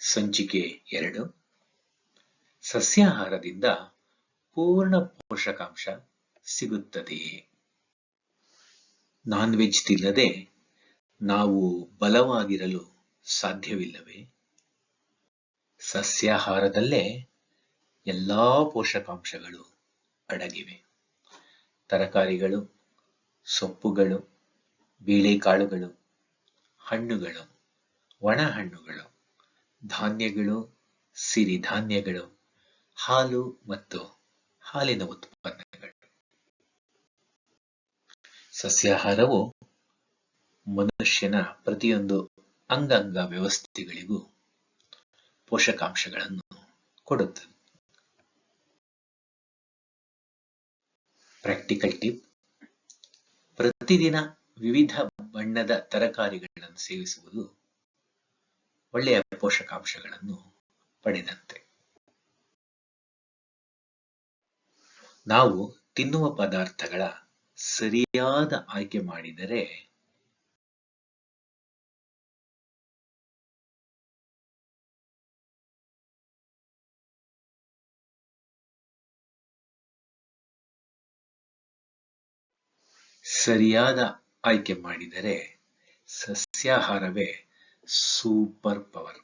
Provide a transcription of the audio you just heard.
ಸಂಚಿಕೆ 2 ಸಸ್ಯಾಹಾರದಿಂದ ಪೂರ್ಣ ಪೋಷಕಾಂಶ ಸಿಗುತ್ತದೆಯೇ? ನಾನ್ ವೆಜ್ ತಿನ್ನದೆ ನಾವು ಬಲವಾಗಿರಲು ಸಾಧ್ಯವಿಲ್ಲವೇ? ಸಸ್ಯಾಹಾರದಲ್ಲೇ ಎಲ್ಲಾ ಪೋಷಕಾಂಶಗಳು ಅಡಗಿವೆ. ತರಕಾರಿಗಳು, ಸೊಪ್ಪುಗಳು, ಬೇಳೆಕಾಳುಗಳು, ಹಣ್ಣುಗಳು, ಒಣಹಣ್ಣುಗಳು, ಧಾನ್ಯಗಳು, ಸಿರಿಧಾನ್ಯಗಳು, ಹಾಲು ಮತ್ತು ಹಾಲಿನ ಉತ್ಪನ್ನಗಳು. ಸಸ್ಯಾಹಾರವು ಮನುಷ್ಯನ ಪ್ರತಿಯೊಂದು ಅಂಗಾಂಗ ವ್ಯವಸ್ಥೆಗಳಿಗೂ ಪೋಷಕಾಂಶಗಳನ್ನು ಕೊಡುತ್ತದೆ. ಪ್ರಾಕ್ಟಿಕಲ್ ಟಿಪ್: ಪ್ರತಿದಿನ ವಿವಿಧ ಬಣ್ಣದ ತರಕಾರಿಗಳನ್ನು ಸೇವಿಸುವುದು ಒಳ್ಳೆಯ ಪೋಷಕಾಂಶಗಳನ್ನು ಪಡೆದಂತೆ. ನಾವು ತಿನ್ನುವ ಪದಾರ್ಥಗಳ ಸರಿಯಾದ ಆಯ್ಕೆ ಮಾಡಿದರೆ ಸಸ್ಯಾಹಾರವೇ ಸೂಪರ್ ಪವರ್.